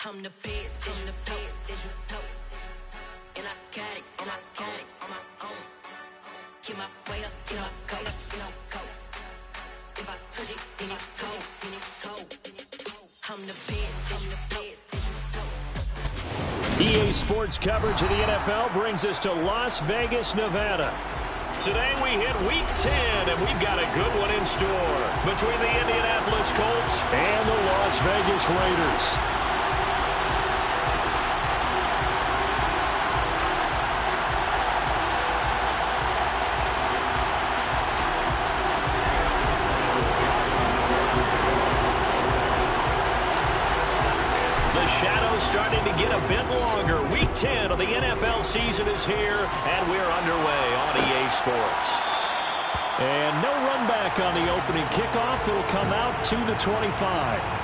I'm the best, I'm the best, and I got it, and I got it on my own. Get my way up, get my go, go. If I touch it, then it's cold, I'm the best, I'm the best, EA Sports coverage of the NFL brings us to Las Vegas, Nevada. Today we hit Week 10, and we've got a good one in store between the Indianapolis Colts and the Las Vegas Raiders. Starting to get a bit longer. Week 10 of the NFL season is here, and we're underway on EA Sports. And no run back on the opening kickoff. It'll come out to the 25.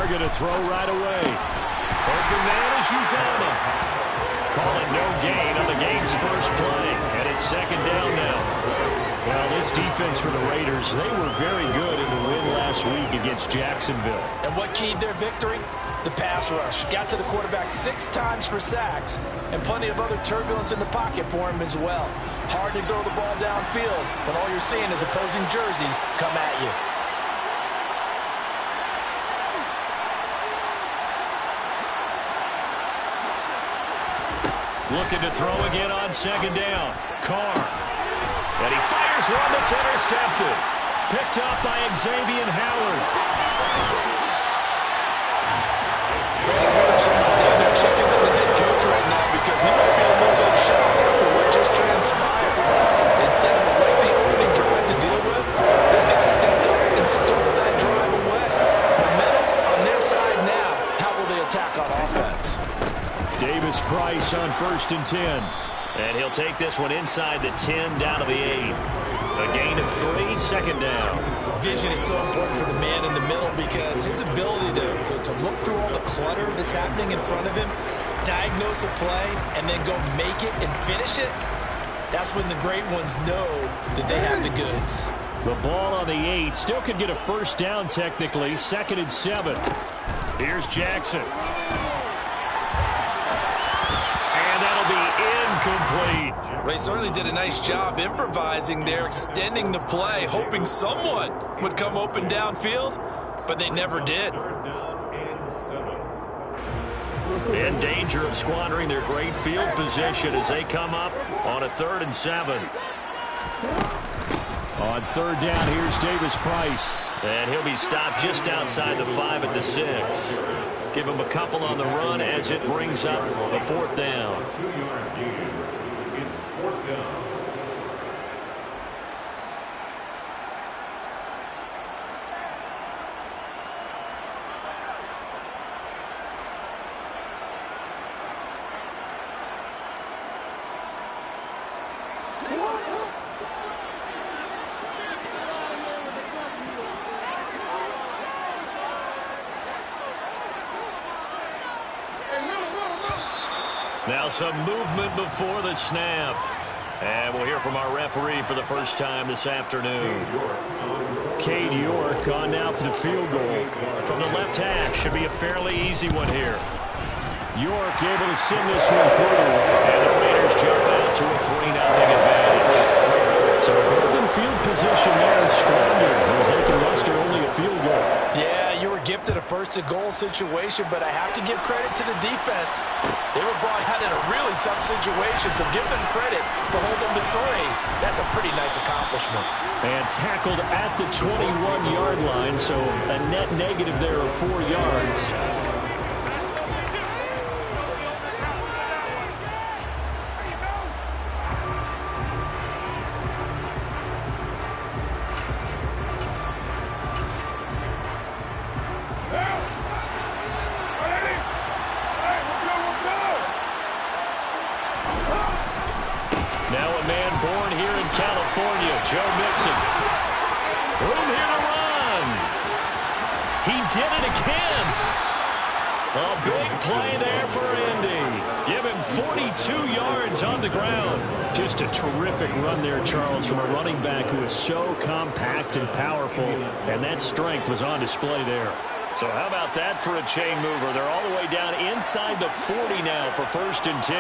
Going to throw right away. Open man is Uzama. Calling no gain on the game's first play. And it's second down now. Well, this defense for the Raiders, they were very good in the win last week against Jacksonville. And what keyed their victory? The pass rush. Got to the quarterback 6 times for sacks. And plenty of other turbulence in the pocket for him as well. Hard to throw the ball downfield when all you're seeing is opposing jerseys come at you. Looking to throw again on second down. Carr. And he fires one that's intercepted. Picked up by Xavier Howard. Brandon Williamson is down there checking with the head coach right now because he might be a little bit shocked for what just transpired. Instead of a lengthy opening drive to deal with, this guy stepped up and stole that drive away. Momentum on their side now. How will they attack on offense? Davis Price on 1st and 10. And he'll take this one inside the 10 down to the 8. A gain of 3, second down. Vision is so important for the man in the middle because his ability to look through all the clutter that's happening in front of him, diagnose a play, and then go make it and finish it, that's when the great ones know that they have the goods. The ball on the 8 still could get a first down technically. 2nd and 7. Here's Jackson. Complete. They certainly did a nice job improvising there, extending the play, hoping someone would come open downfield, but they never did. In danger of squandering their great field position as they come up on a 3rd and 7. On 3rd down, here's Davis Price. And he'll be stopped just outside the 5 at the 6. Give him a couple on the run as it brings up a 4th down. It's 4th down. Now some movement before the snap. And we'll hear from our referee for the first time this afternoon. Cade York on now for the field goal. From the left hash, should be a fairly easy one here. York able to send this one through. And the Raiders jump out to a 3-0 advantage. So golden field position there squandered as they can muster only a field goal. Yeah, you were gifted a first-to-goal situation, but I have to give credit to the defense. They were brought out in a really tough situation, so give them credit for holding them to 3. That's a pretty nice accomplishment. And tackled at the 21-yard line, so a net negative there of 4 yards. Joe Mixon. Room here to run. He did it again. A big play there for Indy. Give him 42 yards on the ground. Just a terrific run there, Charles, from a running back who is so compact and powerful, and that strength was on display there. So how about that for a chain mover? They're all the way down inside the 40 now for 1st and 10.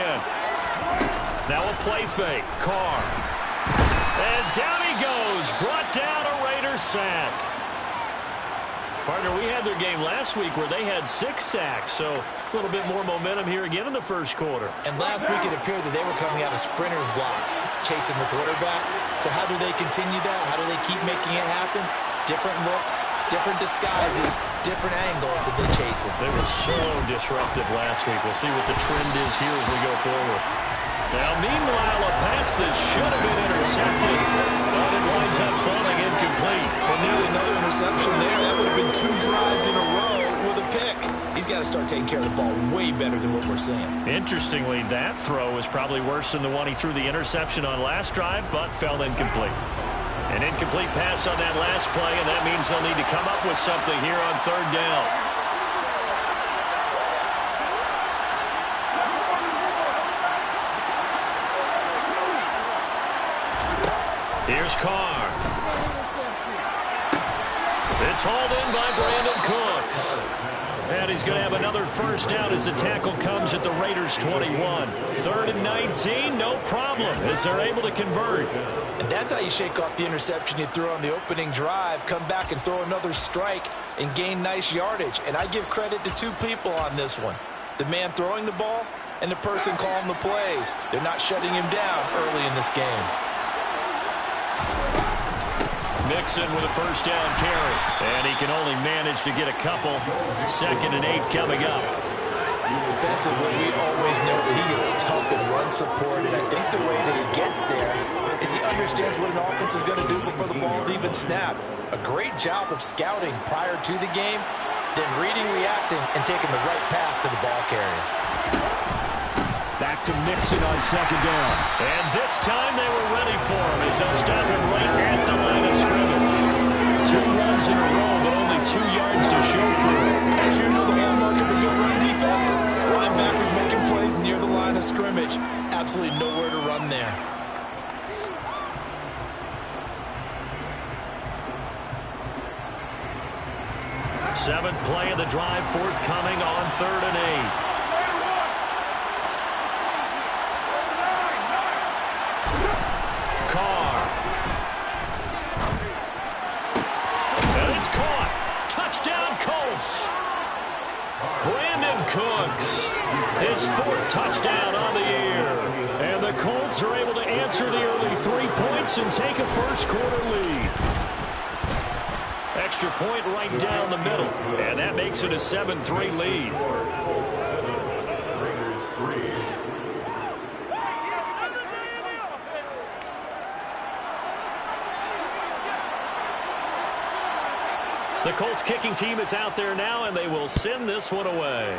Now a play fake. Carr. And down he goes. Brought down a Raider sack. Partner, we had their game last week where they had 6 sacks, so a little bit more momentum here again in the first quarter. And last week it appeared that they were coming out of sprinters blocks, chasing the quarterback. So how do they continue that? How do they keep making it happen? Different looks, different disguises, different angles that they chase it. They were so disruptive last week. We'll see what the trend is here as we go forward. Now, meanwhile, a pass that should have been intercepted, but it winds up falling incomplete. Well, nearly another interception there. That would have been 2 drives in a row with a pick. He's got to start taking care of the ball way better than what we're seeing. Interestingly, that throw was probably worse than the one he threw the interception on last drive, but fell incomplete. An incomplete pass on that last play, and that means they'll need to come up with something here on 3rd down. Here's Carr. It's hauled in by Brandon Cooks. And he's going to have another 1st down as the tackle comes at the Raiders' 21. 3rd and 19, no problem, as they're able to convert. And that's how you shake off the interception you threw on the opening drive, come back and throw another strike and gain nice yardage. And I give credit to 2 people on this one. The man throwing the ball and the person calling the plays. They're not shutting him down early in this game. Mixon with a 1st down carry. And he can only manage to get a couple. 2nd and 8 coming up. Defensively, we always know that he is tough and run support, and I think the way that he gets there is he understands what an offense is going to do before the ball's even snapped. A great job of scouting prior to the game, then reading, reacting, and taking the right path to the ball carrier. Back to Mixon on 2nd down. And this time they were ready for him as they'll stop him right at the line of scrimmage. 2 runs in a row, but only 2 yards to show for it. As usual, the hallmark of a good run defense, linebackers making plays near the line of scrimmage. Absolutely nowhere to run there. Seventh play of the drive forthcoming on 3rd and 8. Carr. And it's caught. Touchdown, Colts. Brandon Cooks, his 4th touchdown on the year. And the Colts are able to answer the early 3 points and take a first quarter lead. Extra point right down the middle. And that makes it a 7-3 lead. The Colts kicking team is out there now, and they will send this one away.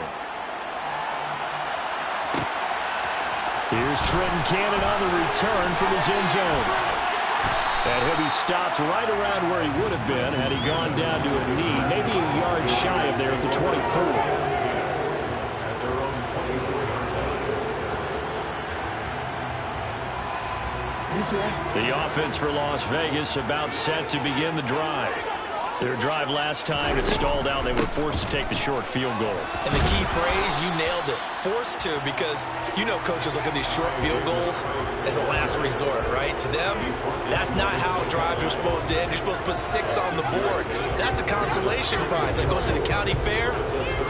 Here's Trenton Cannon on the return from his end zone. And he'll be stopped right around where he would have been had he gone down to a knee, maybe a yard shy of there at the 24. The offense for Las Vegas about set to begin the drive. Their drive last time, it stalled out. They were forced to take the short field goal. And the key phrase, you nailed it. Forced to, because you know coaches look at these short field goals as a last resort, right? To them, that's not how drives are supposed to end. You're supposed to put 6 on the board. That's a consolation prize. Like going to the county fair,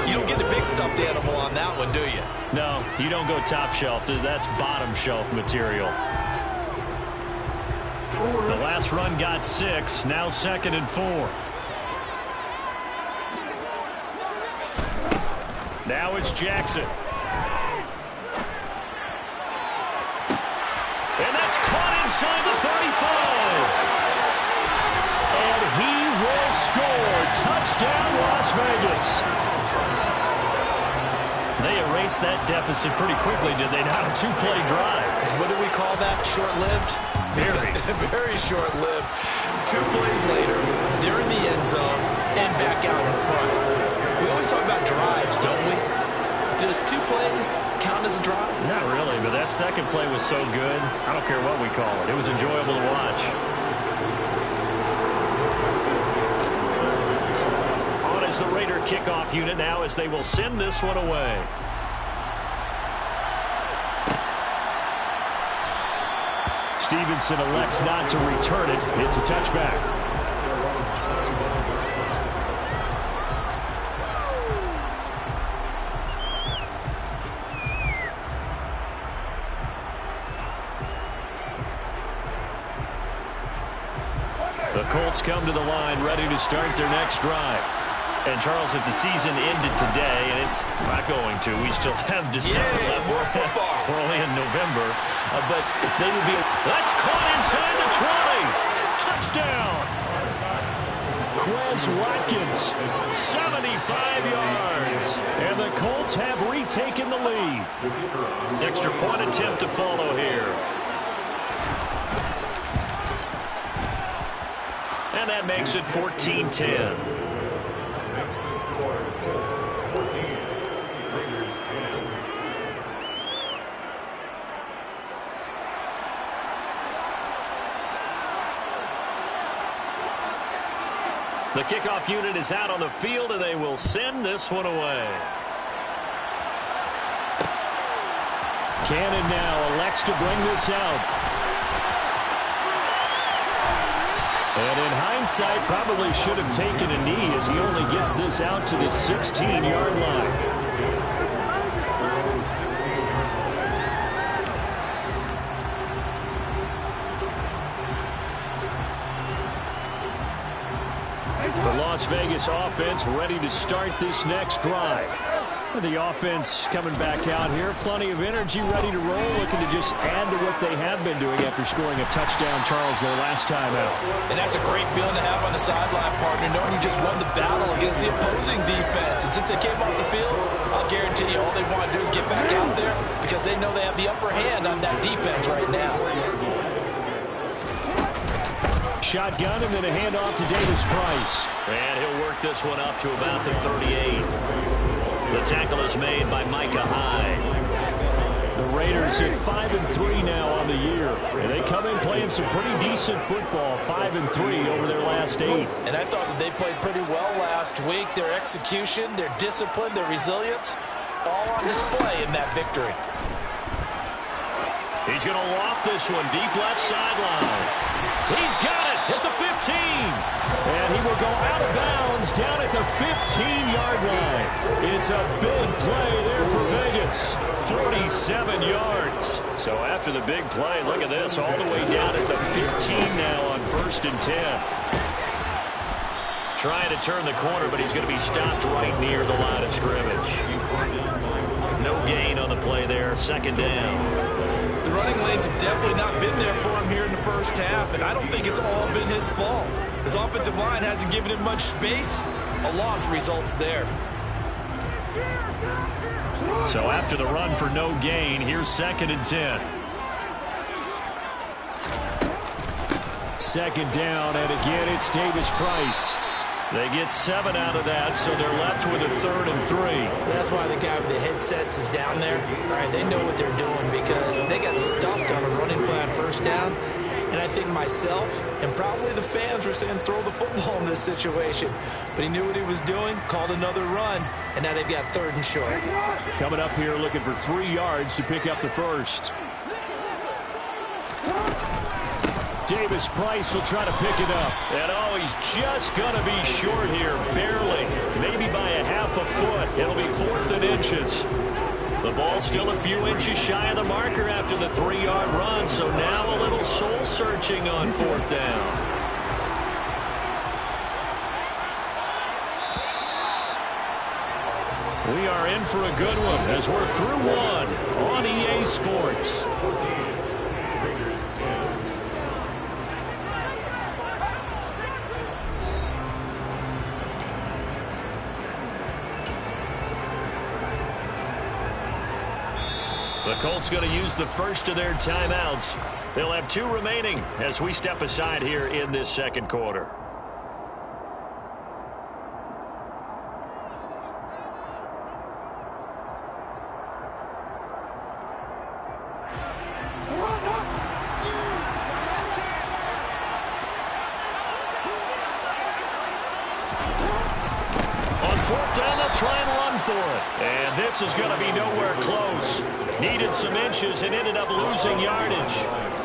you don't get the big stuffed animal on that one, do you? No, you don't go top shelf. That's bottom shelf material. The last run got 6, now 2nd and 4. Now it's Jackson. And that's caught inside the 35. And he will score. Touchdown, Las Vegas. They erased that deficit pretty quickly, did they not? A two-play drive. What do we call that? Short-lived? Very. Very short-lived. 2 plays later, they're in the end zone and back out in front. We always talk about drives, don't we? Does 2 plays count as a drive? Not really, but that second play was so good. I don't care what we call it. It was enjoyable to watch. On is the Raider kickoff unit now as they will send this one away. Stevenson elects not to return it. It's a touchback. The Colts come to the line ready to start their next drive. And, Charles, if the season ended today, and it's not going to, we still have December left. More football. We're only in November. But they would be... That's caught inside the 20. Touchdown. Quez Watkins, 75 yards. And the Colts have retaken the lead. Extra point attempt to follow here. And that makes it 14-10. The kickoff unit is out on the field, and they will send this one away. Cannon now elects to bring this out. And in hindsight, probably should have taken a knee as he only gets this out to the 16-yard line. The Las Vegas offense ready to start this next drive. The offense coming back out here. Plenty of energy, ready to roll, looking to just add to what they have been doing after scoring a touchdown, Charles, their last time out. And that's a great feeling to have on the sideline, partner, knowing you just won the battle against the opposing defense. And since they came off the field, I'll guarantee you all they want to do is get back out there because they know they have the upper hand on that defense right now. Shotgun and then a handoff to Davis Price. And he'll work this one up to about the 38. The tackle is made by Micah Hyde. The Raiders hit 5-3 now on the year. And they come in playing some pretty decent football, 5-3 over their last 8. And I thought that they played pretty well last week. Their execution, their discipline, their resilience, all on display in that victory. He's going to loft this one deep left sideline. He's got it at the 15. And he will go out of bounds down at the 15-yard line. It's a big play there for Vegas. 47 yards. So after the big play, look at this, all the way down at the 15 now on 1st and 10. Trying to turn the corner, but he's going to be stopped right near the line of scrimmage. No gain on the play there, 2nd down. The running lanes have definitely not been there for him here in the first half, and I don't think it's all been his fault. His offensive line hasn't given him much space. A loss results there. So after the run for no gain, here's 2nd and 10. 2nd down, and again it's Davis Price. They get 7 out of that, so they're left with a 3rd and 3. That's why the guy with the headsets is down there. All right, they know what they're doing because they got stuffed on a running play on 1st down. And I think myself and probably the fans were saying throw the football in this situation. But he knew what he was doing, called another run, and now they've got 3rd and short. Coming up here looking for 3 yards to pick up the 1st. Davis Price will try to pick it up. And oh, he's just going to be short here, barely. Maybe by a half a foot. It'll be 4th and inches. The ball still a few inches shy of the marker after the 3-yard run, so now a little soul-searching on 4th down. We are in for a good one as we're through one on EA Sports. The Colts going to use the first of their timeouts. They'll have 2 remaining as we step aside here in this second quarter. And this is going to be nowhere close. Needed some inches and ended up losing yardage.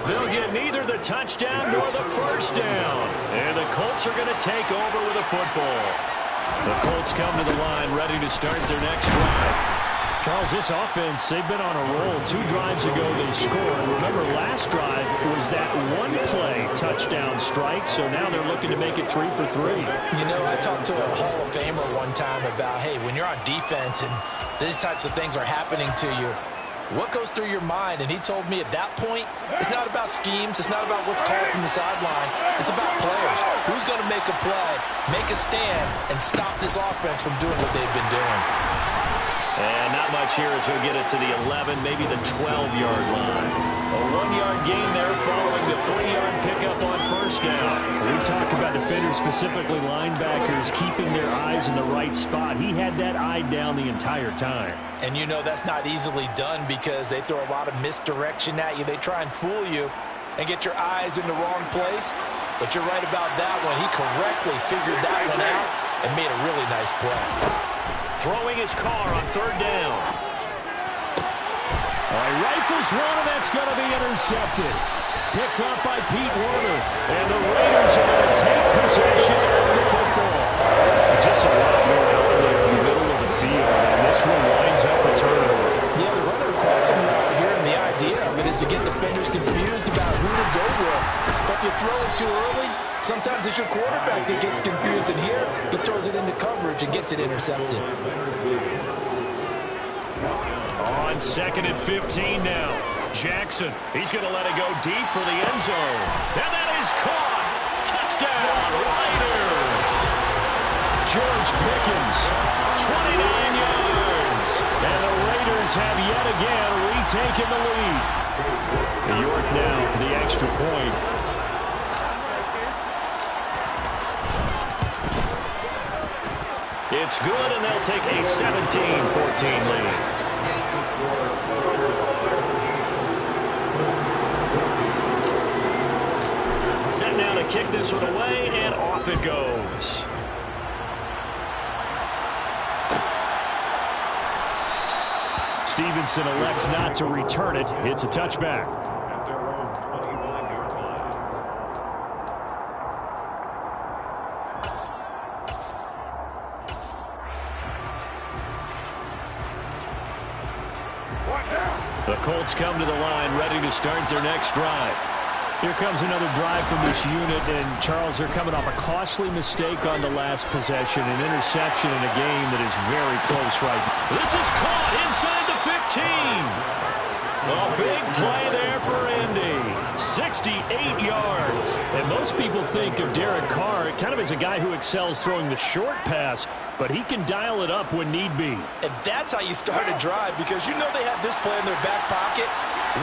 They'll get neither the touchdown nor the first down. And the Colts are going to take over with a football. The Colts come to the line ready to start their next drive. Charles, this offense, they've been on a roll. 2 drives ago they scored. Remember, last drive was that one-play touchdown strike, so now they're looking to make it 3 for 3. You know, I talked to a Hall of Famer one time about, hey, when you're on defense and these types of things are happening to you, what goes through your mind? And he told me at that point, it's not about schemes. It's not about what's called from the sideline. It's about players. Who's going to make a play, make a stand, and stop this offense from doing what they've been doing? And not much here as he'll get it to the 11, maybe the 12-yard line. A 1-yard gain there following the 3-yard pickup on first down. We talk about defenders, specifically linebackers, keeping their eyes in the right spot. He had that eye down the entire time. And you know that's not easily done because they throw a lot of misdirection at you. They try and fool you and get your eyes in the wrong place. But you're right about that one. He correctly figured that one out and made a really nice play. Throwing his car on third down. Rifles one, and that's going to be intercepted. Picked up by Pete Werner. And the Raiders are going to take possession of the football. Just a lot going on there in the middle of the field, and this one winds up a turnover. Yeah, the runner crossing route here, and the idea of it is to get defenders confused about who to go with. But if you throw it too early, sometimes it's your quarterback that gets confused, and here he throws it into coverage and gets it intercepted. On 2nd and 15 now. Jackson, he's going to let it go deep for the end zone. And that is caught. Touchdown, Raiders. George Pickens, 29 yards. And the Raiders have yet again retaken the lead. York now for the extra point. It's good, and they'll take a 17-14 lead. Set now to kick this one away, and off it goes. Stevenson elects not to return it. It's a touchback. The Colts come to the line ready to start their next drive. Here comes another drive from this unit, and Charles, they're coming off a costly mistake on the last possession, an interception in a game that is very close right now. This is caught inside the 15. A big play there for Indy. 68 yards. And most people think of Derek Carr kind of as a guy who excels throwing the short pass, but he can dial it up when need be. And that's how you start a drive, because you know they have this play in their back pocket,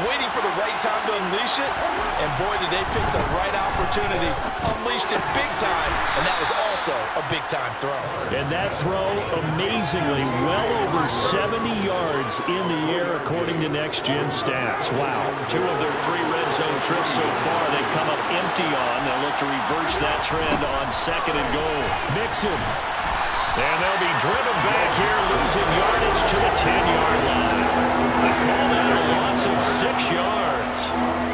waiting for the right time to unleash it. And boy, did they pick the right opportunity. Unleashed it big time, and that was also a big-time throw. And that throw, amazingly, well over 70 yards in the air, according to Next Gen Stats. Wow. 2 of their 3 red zone trips so far they've come up empty on. They'll look to reverse that trend on 2nd and goal. Mixon. And they'll be driven back here, losing yardage to the 10-yard line. They call that a loss of 6 yards.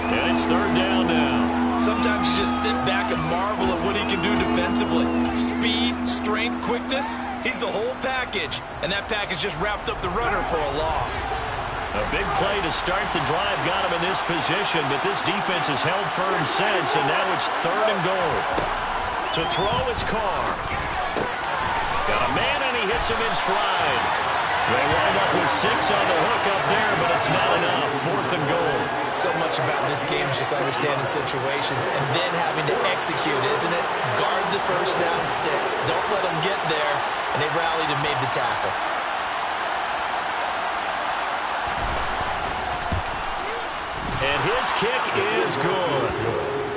And it's 3rd down now. Sometimes you just sit back and marvel at what he can do defensively. Speed, strength, quickness, he's the whole package. And that package just wrapped up the runner for a loss. A big play to start the drive got him in this position, but this defense has held firm since, and now it's 3rd and goal. To throw, it's Carr. Got a man, and he hits him in stride. They wind up with 6 on the hook up there, but it's not enough. 4th and goal. So much about this game is just understanding situations and then having to execute, isn't it? Guard the first down sticks. Don't let them get there. And they rallied and made the tackle. his kick is good.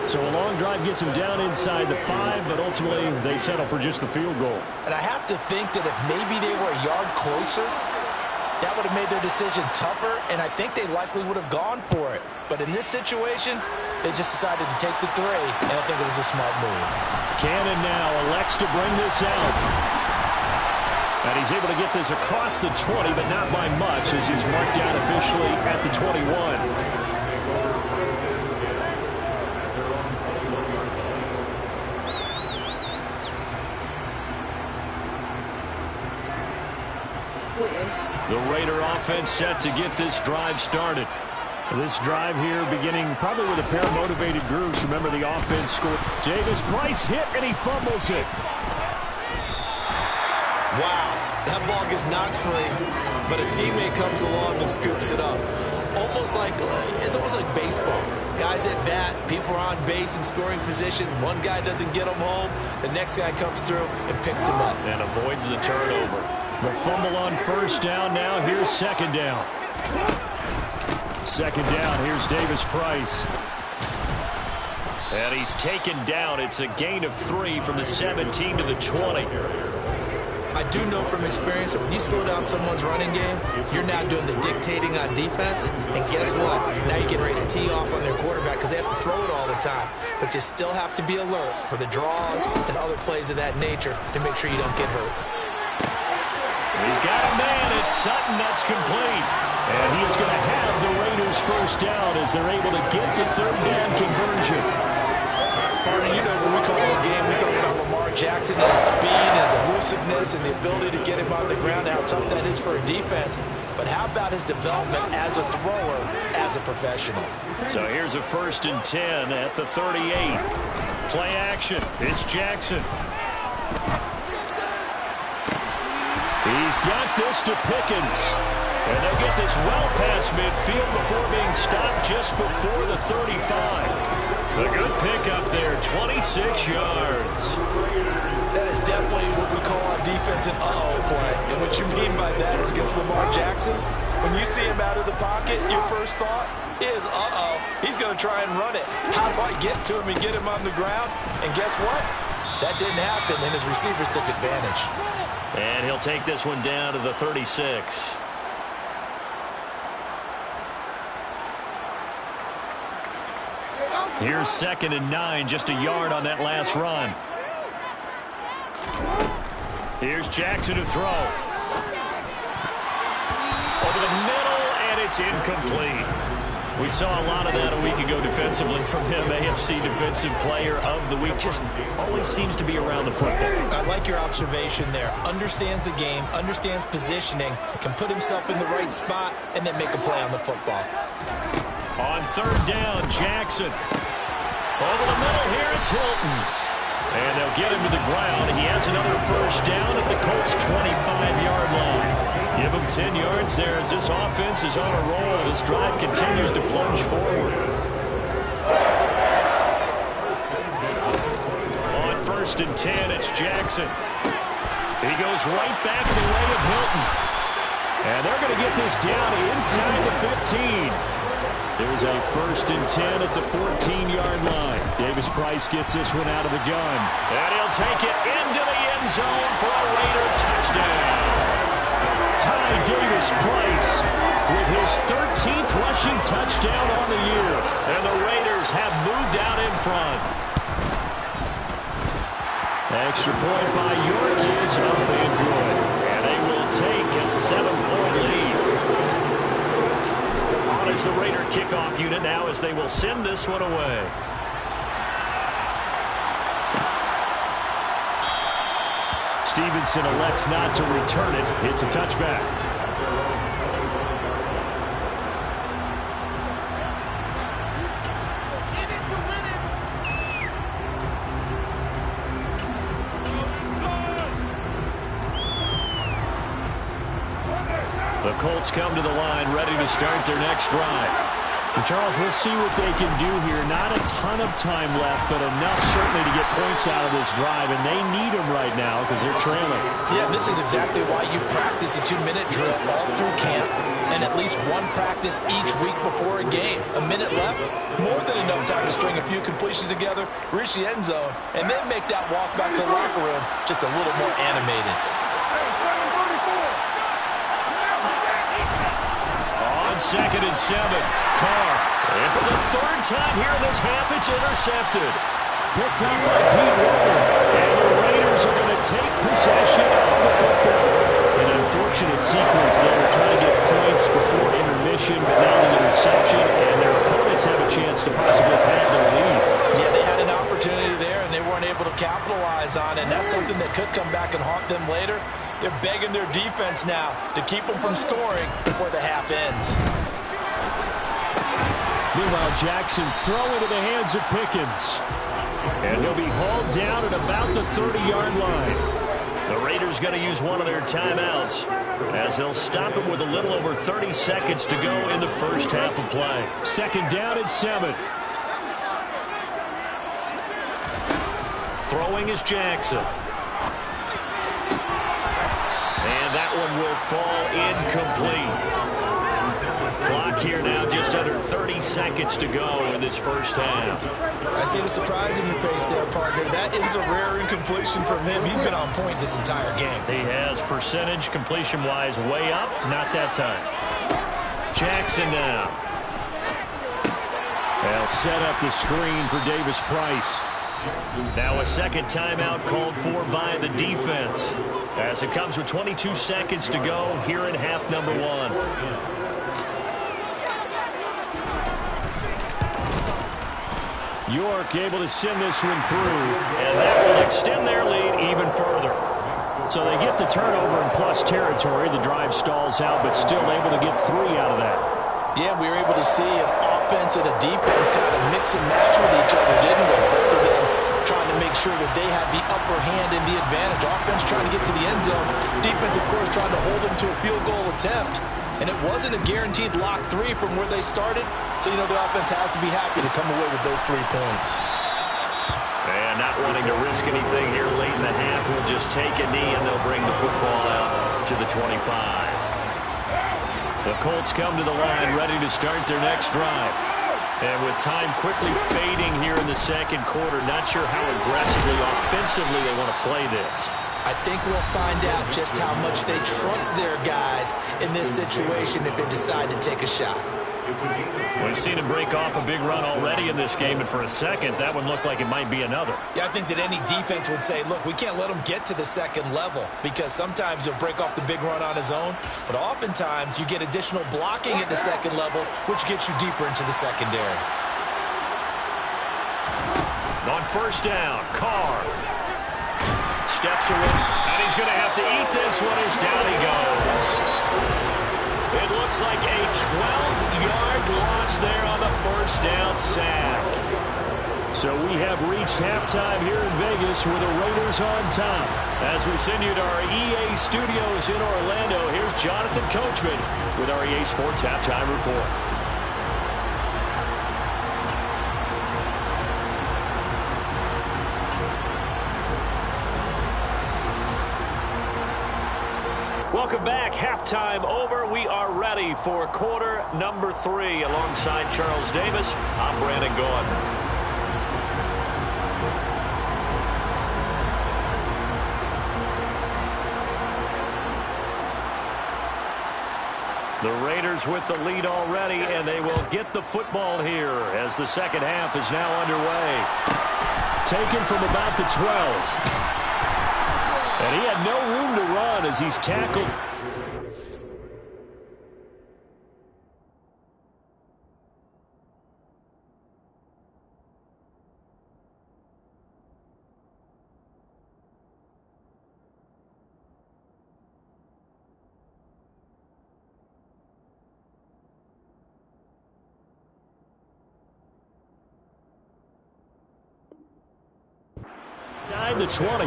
So a long drive gets them down inside the 5, but ultimately they settle for just the field goal. And I have to think that if maybe they were a yard closer, that would have made their decision tougher, and I think they likely would have gone for it. But in this situation, they just decided to take the 3, and I think it was a smart move. Cannon now elects to bring this out. And he's able to get this across the 20, but not by much, as he's marked down officially at the 21. The Raider offense set to get this drive started. This drive here beginning probably with a pair of motivated groups. Remember, the offense scored. Davis Price hit, and he fumbles it. Wow, that ball gets knocked free, but a teammate comes along and scoops it up. It's almost like baseball. Guys at bat, people are on base in scoring position. One guy doesn't get him home. The next guy comes through and picks him up. And avoids the turnover. The fumble on first down now. Here's second down. Second down. Here's Davis Price. And he's taken down. It's a gain of 3 from the 17 to the 20. I do know from experience that when you slow down someone's running game, you're now doing the dictating on defense. And guess what? Now you're getting ready to tee off on their quarterback because they have to throw it all the time. But you still have to be alert for the draws and other plays of that nature to make sure you don't get hurt. He's got a man. It's Sutton. That's complete. And he is going to have the Raiders first down as they're able to get the third down conversion. Barney, you know, when we call a game, we talk about Lamar Jackson and his speed, his elusiveness, and the ability to get him on the ground, how tough that is for a defense. But how about his development as a thrower, as a professional? So here's a 1st and 10 at the 38. Play action. It's Jackson. He's got this to Pickens. And they'll get this well past midfield before being stopped just before the 35. A good pickup there, 26 yards. That is definitely what we call on defense an uh-oh play. And what you mean by that is against Lamar Jackson, when you see him out of the pocket, your first thought is, uh-oh, he's going to try and run it. How do I get to him and get him on the ground? And guess what? That didn't happen, and his receivers took advantage. And he'll take this one down to the 36. Here's 2nd and 9, just a yard on that last run. Here's Jackson to throw. Over the middle, and it's incomplete. We saw a lot of that a week ago defensively from him. AFC Defensive Player of the Week. Just always seems to be around the football. I like your observation there. Understands the game, understands positioning, can put himself in the right spot, and then make a play on the football. On 3rd down, Jackson. Over the middle here, it's Hilton. And they'll get him to the ground. He has another first down at the Colts' 25-yard line. Give him 10 yards there as this offense is on a roll. This drive continues to plunge forward. On 1st and 10, it's Jackson. He goes right back the way of Hilton. And they're going to get this down inside the 15. There's a 1st and 10 at the 14-yard line. Davis Price gets this one out of the gun. And he'll take it into the end zone for a Raider touchdown. Ty Davis Price with his 13th rushing touchdown on the year. And the Raiders have moved out in front. Extra point by York is up and good. And they will take a 7-point lead. On is the Raider kickoff unit now as they will send this one away. Stevenson elects not to return it. It's a touchback. The Colts come to the line ready to start their next drive. Charles, we'll see what they can do here. Not a ton of time left, but enough certainly to get points out of this drive, and they need them right now because they're trailing. Yeah, this is exactly why you practice a 2-minute drill all through camp and at least one practice each week before a game. A minute left, more than enough time to string a few completions together, reach the end zone, and then make that walk back to the locker room just a little more animated. On 2nd and 7, Carr. And for the third time here in this half, it's intercepted. Picked up by Pete Warner. And the Raiders are going to take possession of the football. An unfortunate sequence there, trying to get points before intermission, but now the interception, and their opponents have a chance to possibly pad their lead. Yeah, they had an opportunity there, and they weren't able to capitalize on it. And that's something that could come back and haunt them later. They're begging their defense now to keep them from scoring before the half ends. Meanwhile, Jackson's throw into the hands of Pickens. And he'll be hauled down at about the 30-yard line. The Raiders going to use one of their timeouts as they'll stop it with a little over 30 seconds to go in the first half of play. 2nd down and 7. Throwing is Jackson. And that one will fall incomplete. Clock here now just under 30 seconds to go in this first half. I see the surprise in your face there, partner. That is a rare incompletion from him. He's been on point this entire game. He has percentage completion-wise way up. Not that time. Jackson now. They'll set up the screen for Davis Price. Now a second timeout called for by the defense as it comes with 22 seconds to go here in half number 1. York able to send this one through. And that will extend their lead even further. So they get the turnover in plus territory. The drive stalls out, but still able to get 3 out of that. Yeah, we were able to see an offense and a defense kind of mix and match with each other, didn't we? Both of them trying to make sure that they have the upper hand and the advantage. Offense trying to get to the end zone. Defense, of course, trying to hold them to a field goal attempt. And it wasn't a guaranteed lock 3 from where they started. So, you know, the offense has to be happy to come away with those 3 points. And not wanting to risk anything here late in the half, he'll just take a knee and they'll bring the football out to the 25. The Colts come to the line ready to start their next drive. And with time quickly fading here in the second quarter, not sure how aggressively, offensively they want to play this. I think we'll find out just how much they trust their guys in this situation if they decide to take a shot. We've seen him break off a big run already in this game, and for a second, that one looked like it might be another. Yeah, I think that any defense would say, look, we can't let him get to the second level because sometimes he'll break off the big run on his own, but oftentimes you get additional blocking at the second level, which gets you deeper into the secondary. On first down, Carr steps away, and he's going to have to eat this one as down he goes. It looks like a 12-yard loss there on the first down sack. So we have reached halftime here in Vegas with the Raiders on top. As we send you to our EA studios in Orlando, here's Jonathan Coachman with our EA Sports Halftime Report. Welcome back. Halftime over. We are ready for quarter number 3. Alongside Charles Davis, I'm Brandon Gaudin. The Raiders with the lead already, and they will get the football here as the second half is now underway. Taken from about the 12. And he had no room to run as he's tackled. Inside the 20.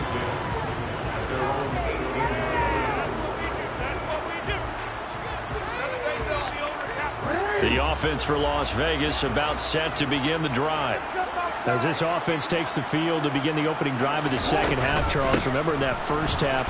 The offense for Las Vegas about set to begin the drive. As this offense takes the field to begin the opening drive of the second half, Charles, remember in that first half,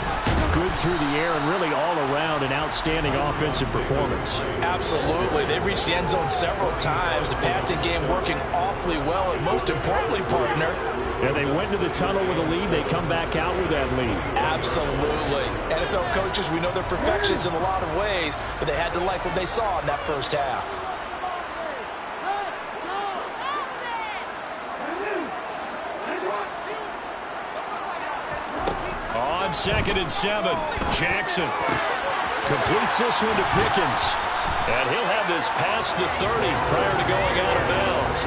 good through the air and really all around an outstanding offensive performance. Absolutely. They've reached the end zone several times. The passing game working awfully well, and most importantly, partner, and they went to the tunnel with a lead. They come back out with that lead. Absolutely. NFL coaches, we know they're perfectionists in a lot of ways, but they had to like what they saw in that first half. On 2nd and 7, Jackson completes this one to Pickens. And he'll have this past the 30 prior to going out of bounds.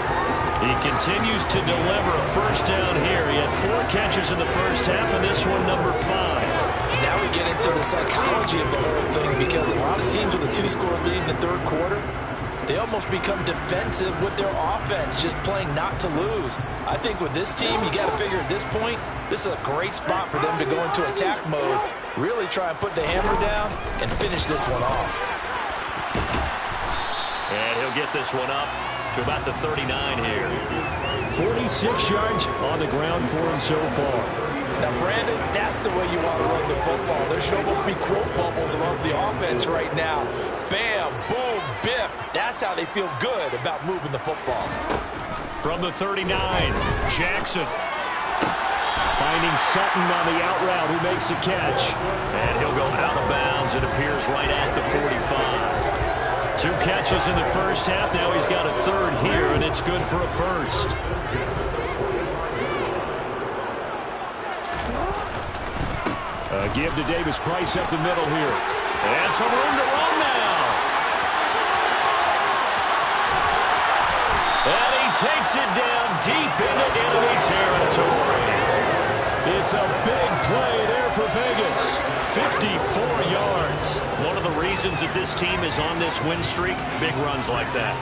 He continues to deliver a first down here. He had 4 catches in the first half, and this one number 5. Now we get into the psychology of the whole thing, because a lot of teams with a 2-score lead in the third quarter, they almost become defensive with their offense, just playing not to lose. I think with this team, you got to figure at this point, this is a great spot for them to go into attack mode, really try and put the hammer down and finish this one off. And he'll get this one up to about the 39 here. 46 yards on the ground for him so far. Now, Brandon, that's the way you want to run the football. There should almost be quote bubbles above the offense right now. Bam, boom, biff. That's how they feel good about moving the football. From the 39, Jackson. Finding Sutton on the out route, who makes the catch. And he'll go out of bounds. It appears right at the 45. 2 catches in the first half. Now he's got a third here, and it's good for a first. Give to Davis Price up the middle here. And some room to run now. And he takes it down deep into enemy territory. It's a big play there for Vegas. 54 yards. One of the reasons that this team is on this win streak, big runs like that.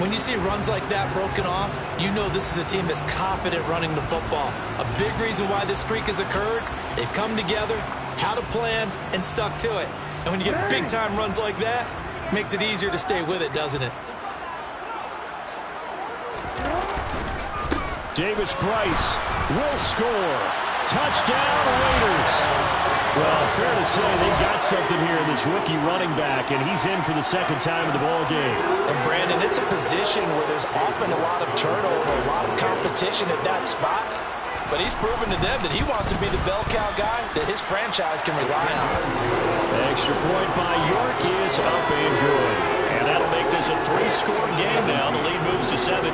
When you see runs like that broken off, you know this is a team that's confident running the football. A big reason why this streak has occurred, they've come together, had a plan, and stuck to it. And when you get big-time runs like that, it makes it easier to stay with it, doesn't it? Davis Price will score. Touchdown, Raiders. Well, fair to say they've got something here in this rookie running back, and he's in for the second time in the ball game. And Brandon, it's a position where there's often a lot of turnover, a lot of competition at that spot. But he's proven to them that he wants to be the bell cow guy that his franchise can rely on. Extra point by York is up and good. And that'll make this a 3-score game now. The lead moves to 17.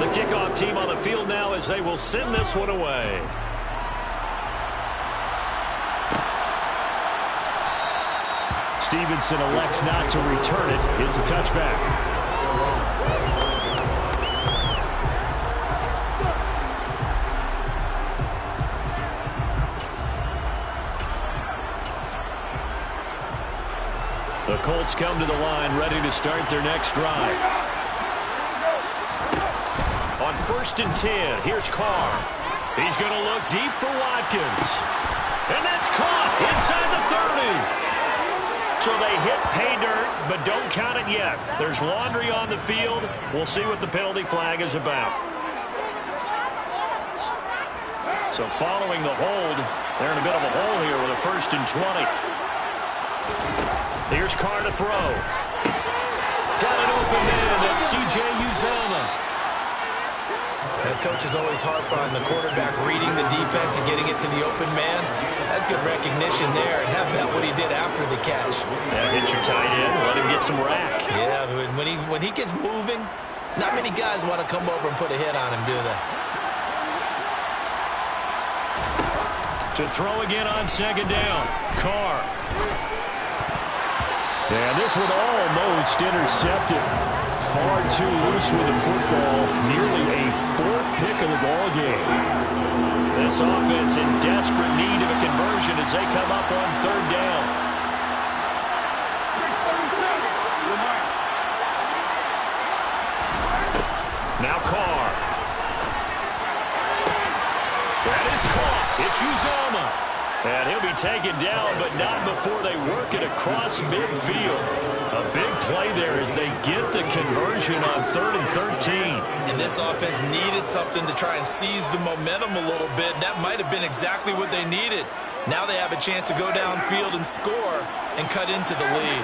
The kickoff team on the field now as they will send this one away. Stevenson elects not to return it. It's a touchback. The Colts come to the line ready to start their next drive. On 1st and 10, here's Carr. He's going to look deep for Watkins. And that's caught inside the 30. So they hit pay dirt, but don't count it yet. There's laundry on the field. We'll see what the penalty flag is about. So following the hold, they're in a bit of a hole here with a 1st and 20. Here's Carr to throw. Got an open man. That's C.J. Uzomah. And coaches always harp on the quarterback reading the defense and getting it to the open man. That's good recognition there. And have that what he did after the catch. Yeah, hit your tight end. Let him get some rack. Yeah, when he gets moving, not many guys want to come over and put a hit on him, do they? To throw again on 2nd down. Carr. And this one almost intercepted. Far too loose with the football. Nearly a 4th pick of the ball game. This offense in desperate need of a conversion as they come up on 3rd down. Now Carr. That is caught. It's Uzomah. And he'll be taken down, but not before they work it across midfield. A big play there as they get the conversion on 3rd and 13. And this offense needed something to try and seize the momentum a little bit. And that might have been exactly what they needed. Now they have a chance to go downfield and score and cut into the lead.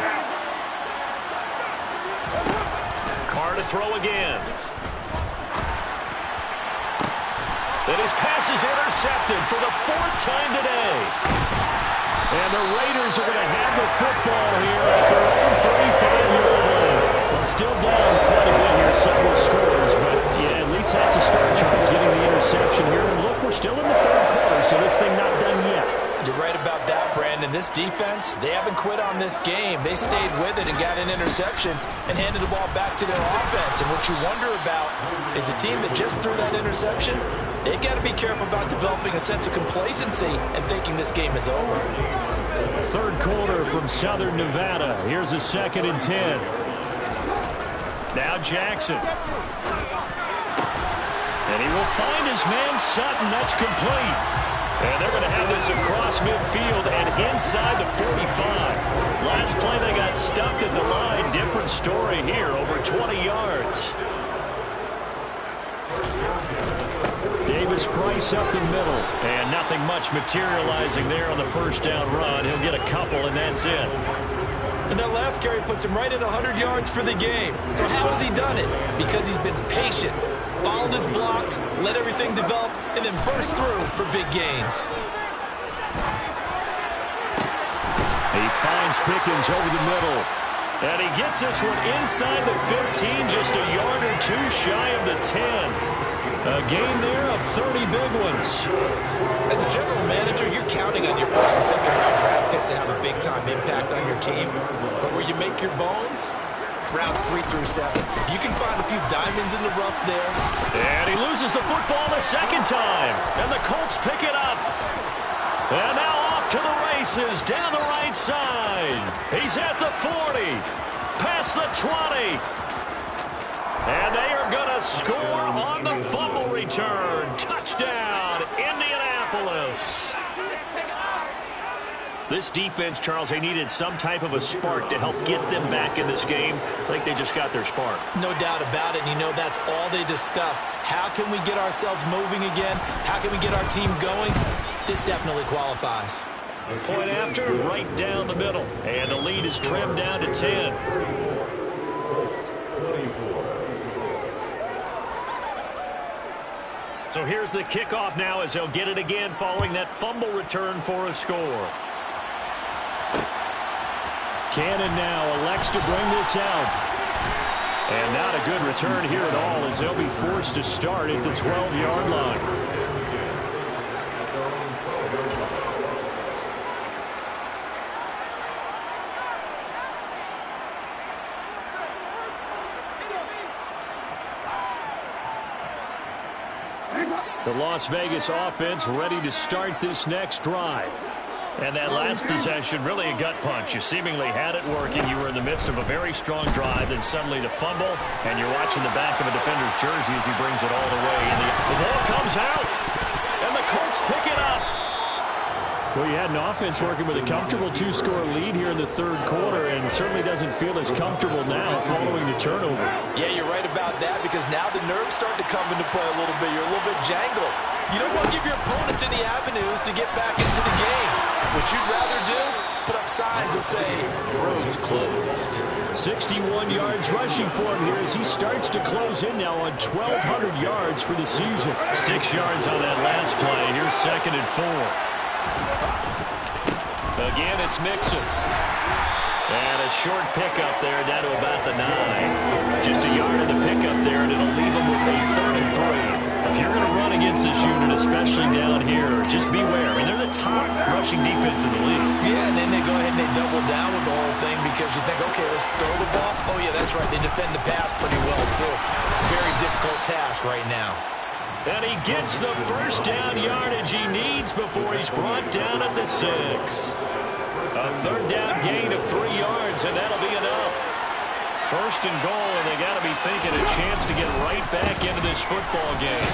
Carr to throw again. And his pass is intercepted for the 4th time today. And the Raiders are going to have the football here at their own 35-yard line. Well, still down quite a bit here, several scores, but yeah, at least that's a start, Charles, getting the interception here. And look, we're still in the 3rd quarter, so this thing not done yet. You're right about that, Brandon. This defense, they haven't quit on this game. They stayed with it and got an interception and handed the ball back to their offense. And what you wonder about is the team that just threw that interception, they've got to be careful about developing a sense of complacency and thinking this game is over. 3rd quarter from Southern Nevada. Here's a 2nd and 10. Now Jackson. And he will find his man Sutton. That's complete. And they're going to have this across midfield and inside the 45. Last play they got stuffed at the line. Different story here, over 20 yards. Davis Price up the middle. And nothing much materializing there on the 1st down run. He'll get a couple, and that's it. And that last carry puts him right at 100 yards for the game. So how has he done it? Because he's been patient, followed his blocks, let everything develop, and then burst through for big gains. He finds Pickens over the middle. And he gets this one inside the 15, just a yard or two shy of the 10. A gain there of 30 big ones. As a general manager, you're counting on your 1st and 2nd round draft picks to have a big-time impact on your team. But where you make your bones, rounds 3 through 7. If you can find a few diamonds in the rough there. And he loses the football the 2nd time. And the Colts pick it up. And now off to the races down the right side. He's at the 40. Past the 20. And they are going to score on the fumble return. Touchdown, Indianapolis. This defense, Charles, they needed some type of a spark to help get them back in this game. I think they just got their spark. No doubt about it. You know, that's all they discussed. How can we get ourselves moving again? How can we get our team going? This definitely qualifies. Point after, right down the middle. And the lead is trimmed down to 10. So here's the kickoff now as he'll get it again following that fumble return for a score. Cannon now elects to bring this out. And not a good return here at all as they'll be forced to start at the 12-yard line. The Las Vegas offense ready to start this next drive. And that last possession, really a gut punch. You seemingly had it working. You were in the midst of a very strong drive, then suddenly the fumble, and you're watching the back of a defender's jersey as he brings it all the way. And the ball comes out, and the Colts pick it up. Well, you had an offense working with a comfortable 2-score lead here in the 3rd quarter, and certainly doesn't feel as comfortable now following the turnover. Yeah, you're right about that, because now the nerves start to come into play a little bit. You're a little bit jangled. You don't want to give your opponents any avenues to get back into the game. What you'd rather do, put up signs that say, road's closed. 61 yards rushing for him here as he starts to close in now on 1,200 yards for the season. 6 yards on that last play. Here's 2nd and 4. Again, it's Mixon. And a short pickup there down to about the 9. Just a yard of the pickup there, and it'll leave them with a 3rd and 3. If you're going to run against this unit, especially down here, just beware. I mean, they're the top rushing defense in the league. Yeah, and then they go ahead and they double down with the whole thing because you think, okay, let's throw the ball. Oh, yeah, that's right. They defend the pass pretty well, too. Very difficult task right now. And he gets the 1st down yardage he needs before he's brought down at the 6. A 3rd down gain of 3 yards, and that'll be enough. 1st and goal, and they got to be thinking a chance to get right back into this football game.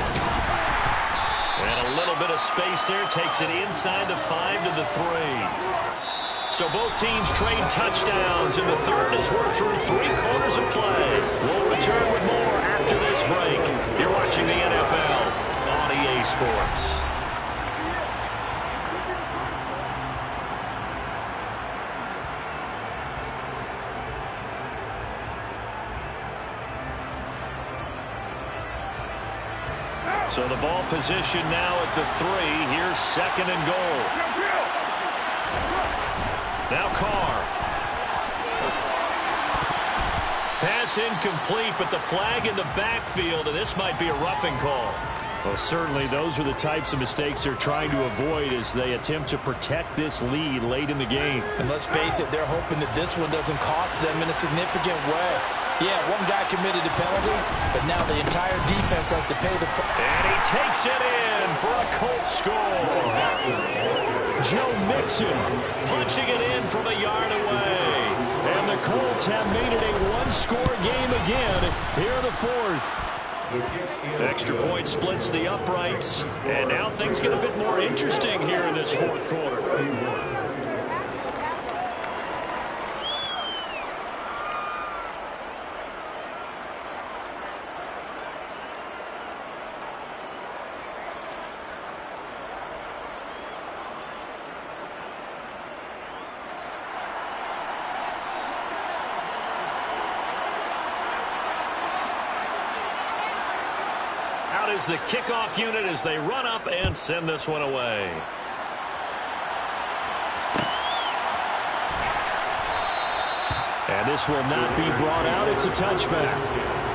And a little bit of space there. Takes it inside the 5 to the 3. So both teams trade touchdowns, and the third as we're through 3 quarters of play. We'll return with more after this break. You're watching the NFL on EA Sports. So the ball position now at the 3. Here's 2nd and goal. Now Carr. Pass incomplete, but the flag in the backfield, and this might be a roughing call. Well, certainly those are the types of mistakes they're trying to avoid as they attempt to protect this lead late in the game. And let's face it, they're hoping that this one doesn't cost them in a significant way. Yeah, one guy committed a penalty, but now the entire defense has to pay the price. And he takes it in for a Colts score. Joe Mixon Punching it in from a yard away. And the Colts have made it a one-score game again here in the 4th. Extra point splits the uprights. And now things get a bit more interesting here in this 4th quarter. Out is the kickoff unit as they run up and send this one away. And this will not be brought out. It's a touchback.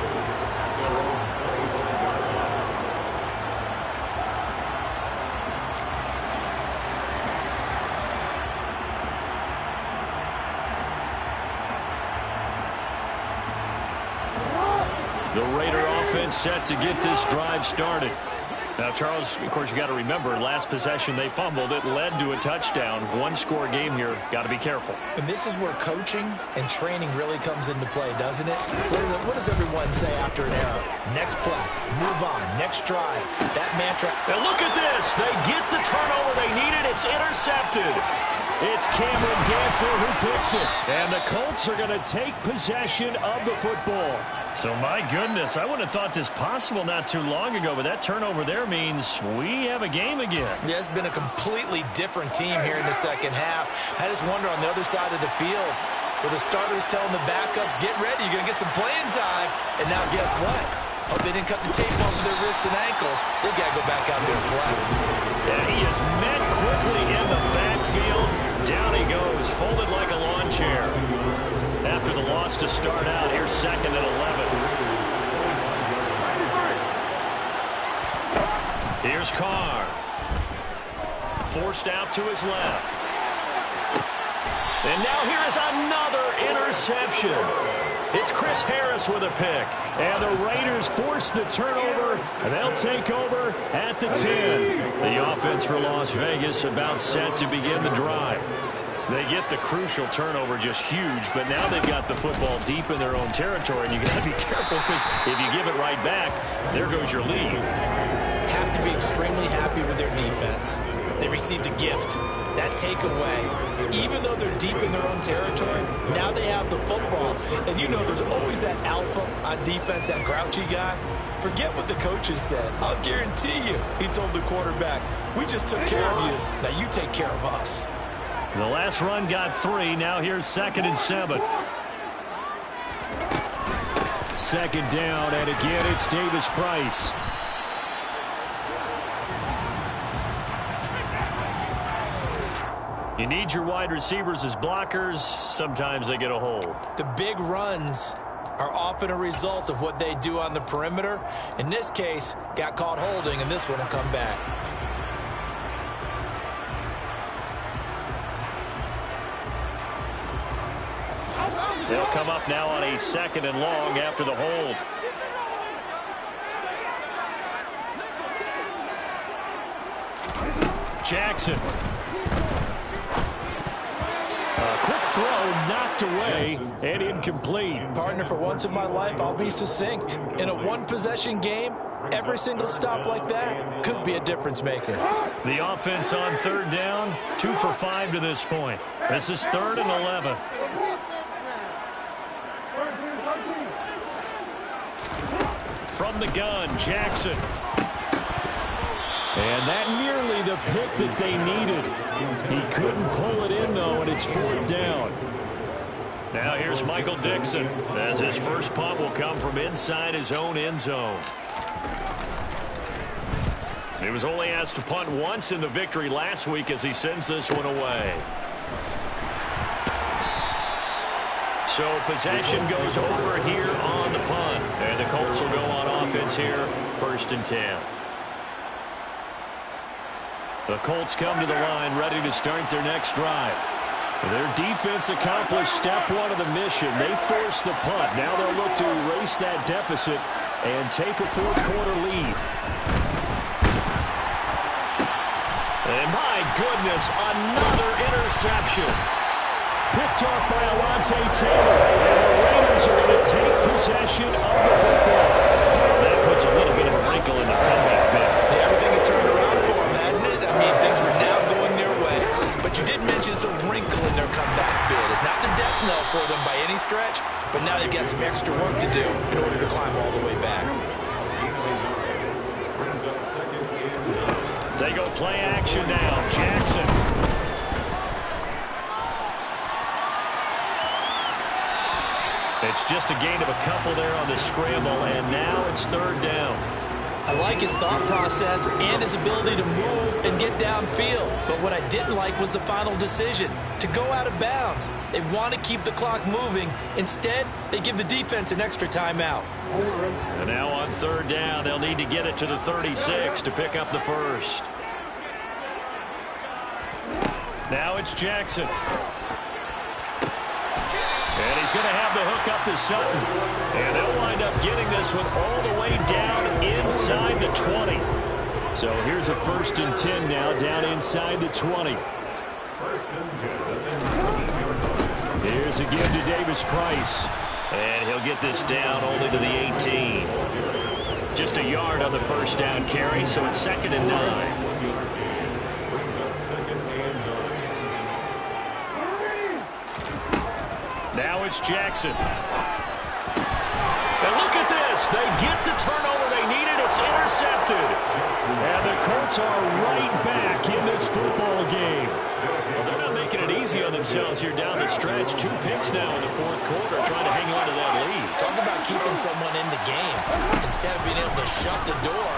The Raider offense set to get this drive started. Now, Charles, of course, you got to remember, last possession they fumbled. It led to a touchdown. One-score game here. Got to be careful. And this is where coaching and training really comes into play, doesn't it? What does everyone say after an error? Next play, move on, next drive. That mantra. And look at this. They get the turnover they needed. It's intercepted. It's Cameron Dantzler who picks it. And the Colts are going to take possession of the football. So, my goodness, I wouldn't have thought this possible not too long ago, but that turnover there means we have a game again. Yeah, it's been a completely different team here in the second half. I just wonder on the other side of the field where the starters telling the backups, get ready, you're going to get some playing time. And now guess what? Hope they didn't cut the tape off of their wrists and ankles. They've got to go back out there and play. And he is met quickly in the backfield. Down he goes, folded like a lawn chair. After the loss to start out, here's 2nd and 11. Here's Carr. Forced out to his left. And now here is another interception. It's Chris Harris with a pick. And the Raiders force the turnover, and they'll take over at the 10. The offense for Las Vegas about set to begin the drive. They get the crucial turnover, just huge, but now they've got the football deep in their own territory, and you got to be careful because if you give it right back, there goes your lead. Have to be extremely happy with their defense. They received a gift. That takeaway, even though they're deep in their own territory, now they have the football. And you know there's always that alpha on defense, that grouchy guy. Forget what the coaches said. I'll guarantee you, he told the quarterback, we just took care of you. Now you take care of us. The last run got 3. Now here's 2nd and 7. 2nd down, and again it's Davis Price. You need your wide receivers as blockers. Sometimes they get a hold. The big runs are often a result of what they do on the perimeter. In this case, got caught holding, and this one will come back. They'll come up now on a 2nd and long after the hold. Jackson. A quick throw knocked away and incomplete. Partner, for once in my life, I'll be succinct. In a one-possession game, every single stop like that could be a difference maker. The offense on third down, 2 for 5 to this point. This is 3rd and 11. From the gun, Jackson. And that nearly the pick that they needed. He couldn't pull it in, though, and it's 4th down. Now here's Michael Dixon, as his first punt will come from inside his own end zone. He was only asked to punt once in the victory last week as he sends this one away. So possession goes over here on the punt. And the Colts will go on offense here, 1st and 10. The Colts come to the line ready to start their next drive. Their defense accomplished step 1 of the mission. They forced the punt. Now they'll look to erase that deficit and take a 4th-quarter lead. And my goodness, another interception. Picked off by Alontae Taylor. And the Raiders are going to take possession of the football. That puts a little bit of a wrinkle in the comeback bit. Yeah, everything had turned around for them, hadn't it? I mean, things were now going their way. But you did mention it's a wrinkle in their comeback bid. It's not the death knell for them by any stretch, but now they've got some extra work to do in order to climb all the way back. They go play action now. Jackson. It's just a gain of a couple there on the scramble, and now it's 3rd down. I like his thought process and his ability to move and get downfield. But what I didn't like was the final decision, to go out of bounds. They want to keep the clock moving. Instead, they give the defense an extra timeout. And now on 3rd down, they'll need to get it to the 36 to pick up the first. Now it's Jackson. And he's going to have the hook up to Sutton. And they'll wind up getting this one all the way down inside the 20. So here's a 1st and 10 now, down inside the 20. Here's a give to Davis Price. And he'll get this down only to the 18. Just a yard on the 1st down carry, so it's 2nd and 9. Now it's Jackson. And look at this. They get the turnover they needed. It's intercepted. And the Colts are right back in this football game. Well, they're not making it easy on themselves here down the stretch. 2 picks now in the 4th quarter, trying to hang on to that lead. Talk about keeping someone in the game. Instead of being able to shut the door,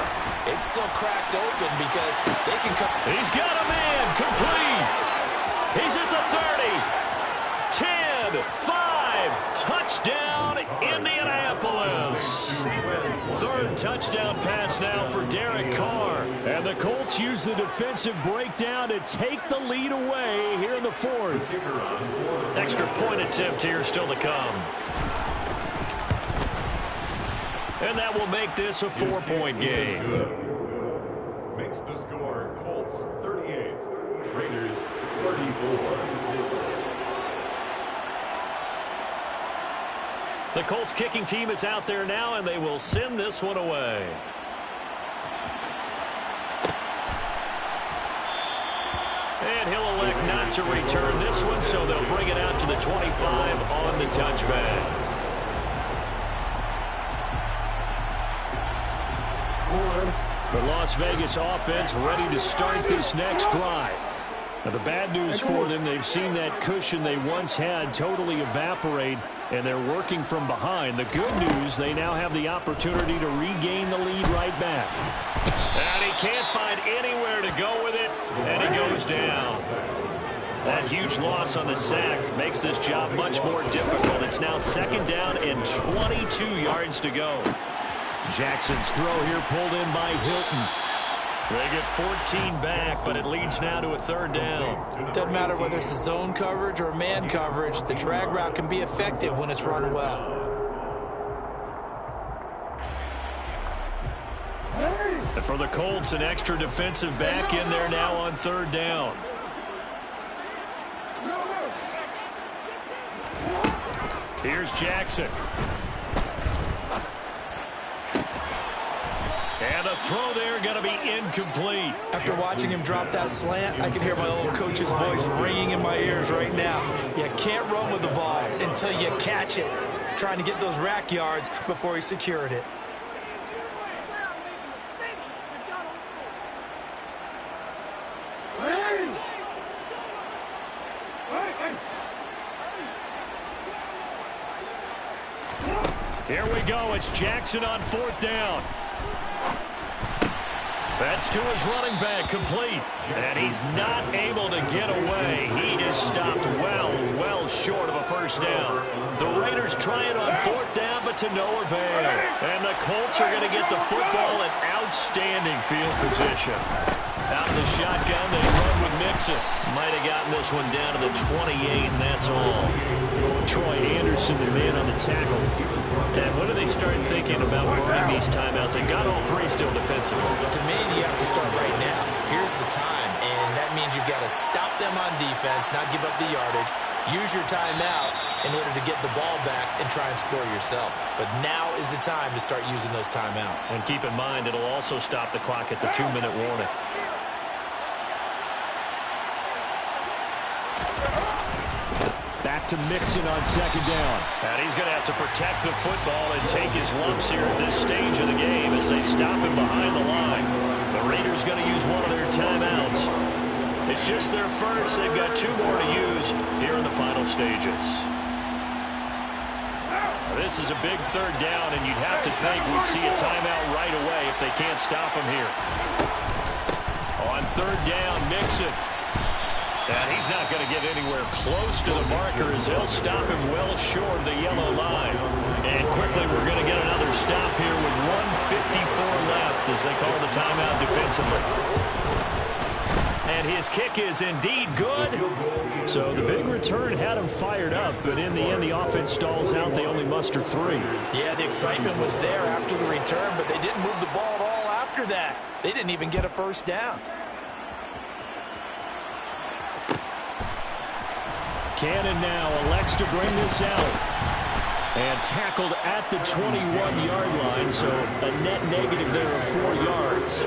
it's still cracked open because they can come. He's got a man complete. He's at the 30. 10, 5, touchdown, Indianapolis. 3rd touchdown pass now for Derek Carr. And the Colts use the defensive breakdown to take the lead away here in the 4th. Extra point attempt here still to come. And that will make this a 4-point game. Makes the score Colts 38, Raiders 34. The Colts kicking team is out there now, and they will send this one away. And he'll elect not to return this one, so they'll bring it out to the 25 on the touchback. The Las Vegas offense ready to start this next drive. Now, the bad news for them, they've seen that cushion they once had totally evaporate, and they're working from behind. The good news, they now have the opportunity to regain the lead right back. And he can't find anywhere to go with it, and he goes down. That huge loss on the sack makes this job much more difficult. It's now 2nd down and 22 yards to go. Jackson's throw here pulled in by Hilton. They get 14 back, but it leads now to a 3rd down. Doesn't matter whether it's a zone coverage or man coverage, the drag route can be effective when it's run well. And for the Colts, an extra defensive back in there now on 3rd down. Here's Jackson. And the throw there going to be incomplete. After watching him drop that slant, I can hear my old coach's voice ringing in my ears right now. You can't run with the ball until you catch it. Trying to get those rack yards before he secured it. Here we go. It's Jackson on 4th down. That's to his running back, complete. And he's not able to get away. He is stopped well short of a first down. The Raiders try it on 4th down, but to no avail. And the Colts are going to get the football in outstanding field position. Out of the shotgun, they run with Mixon. Might have gotten this one down to the 28, and that's all. Troy Anderson, the man on the tackle. And when do they start thinking about burning these timeouts? They've got all three still defensively. To me, you have to start right now. Here's the time, and that means you've got to stop them on defense, not give up the yardage. Use your timeouts in order to get the ball back and try and score yourself. But now is the time to start using those timeouts. And keep in mind, it'll also stop the clock at the 2-minute warning. Back to Mixon on 2nd down. And he's going to have to protect the football and take his lumps here at this stage of the game as they stop him behind the line. The Raiders going to use one of their timeouts. It's just their first. They've got 2 more to use here in the final stages. This is a big 3rd down, and you'd have to think we'd see a timeout right away if they can't stop him here. On 3rd down, Mixon. And he's not going to get anywhere close to the marker as they'll stop him well short of the yellow line. And quickly we're going to get another stop here with 1:54 left as they call the timeout defensively. And his kick is indeed good. So the big return had him fired up, but in the end the offense stalls out. They only muster 3. Yeah, the excitement was there after the return, but they didn't move the ball at all after that. They didn't even get a first down. Cannon now elects to bring this out. And tackled at the 21-yard line, so a net negative there of 4 yards.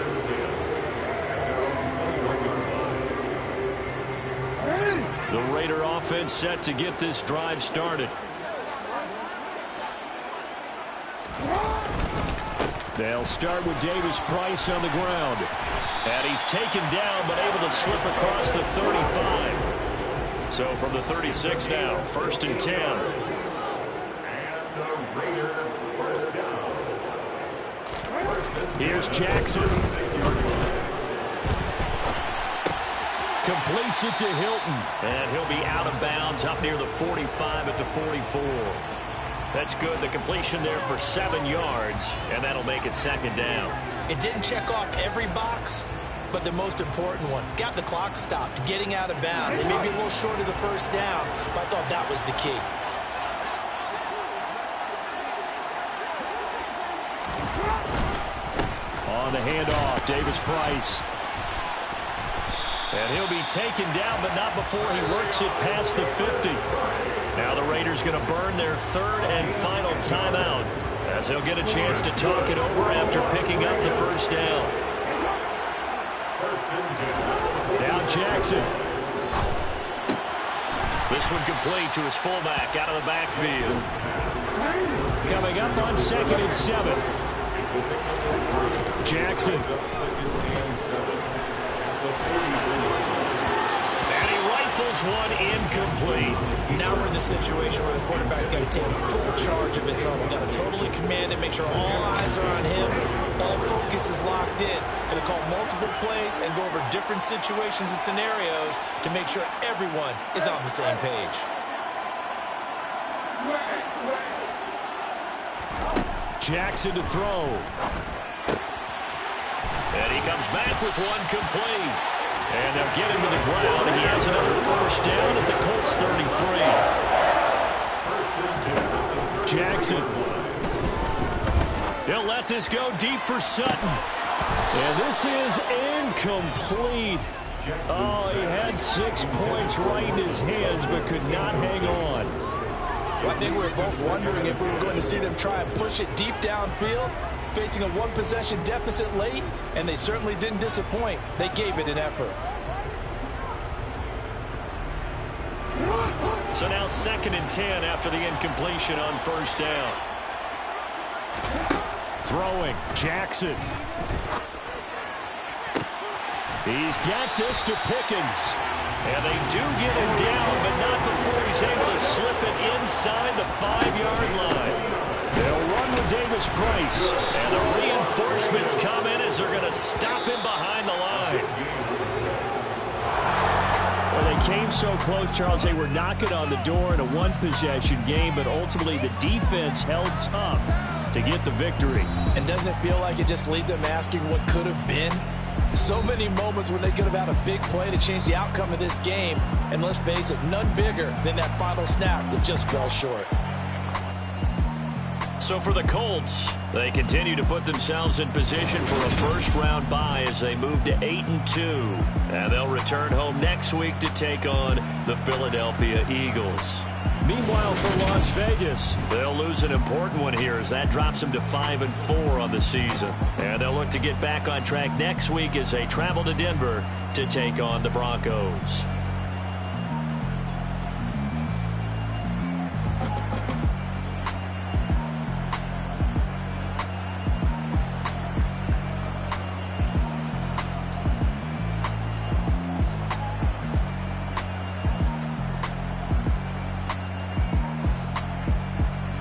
The Raider offense set to get this drive started. They'll start with Davis Price on the ground. And he's taken down, but able to slip across the 35. So from the 36 now, 1st and 10. And the Raider first down. Here's Jackson. Completes it to Hilton. And he'll be out of bounds up near the 45 at the 44. That's good. The completion there for 7 yards, and that'll make it 2nd down. It didn't check off every box, but the most important one, got the clock stopped, getting out of bounds. It may be a little short of the first down, but I thought that was the key. On the handoff, Davis Price. And he'll be taken down, but not before he works it past the 50. Now the Raiders going to burn their 3rd and final timeout as they'll get a chance to talk it over after picking up the first down. Now Jackson. This one complete to his fullback out of the backfield. Coming up on 2nd and 7. Jackson. And he rifles one incomplete. Now we're in the situation where the quarterback's got to take full charge of his own. Got to totally command it, make sure all eyes are on him. All focus is locked in. Going to call multiple plays and go over different situations and scenarios to make sure everyone is on the same page. Jackson to throw. And he comes back with one complete. And they'll get him to the ground. He has another first down at the Colts 33. Jackson. He'll let this go deep for Sutton. And this is incomplete. Oh, he had 6 points right in his hands, but could not hang on. Well, I think we were both wondering if we were going to see them try and push it deep downfield. facing a one-possession deficit late, and they certainly didn't disappoint. They gave it an effort. So now 2nd and 10 after the incompletion on first down. Throwing, Jackson. He's got this to Pickens. And they do get him down, but not before he's able to slip it inside the 5-yard line. They'll run with Davis Price. And the reinforcements come in as they're going to stop him behind the line. Well, they came so close, Charles. They were knocking on the door in a one-possession game, but ultimately the defense held tough to get the victory. And doesn't it feel like it just leaves them asking what could have been? So many moments when they could have had a big play to change the outcome of this game. And let's face it, none bigger than that final snap that just fell short. So for the Colts, they continue to put themselves in position for a first-round bye as they move to 8-2. And they'll return home next week to take on the Philadelphia Eagles. Meanwhile, for Las Vegas, they'll lose an important one here as that drops them to 5-4 on the season. And they'll look to get back on track next week as they travel to Denver to take on the Broncos.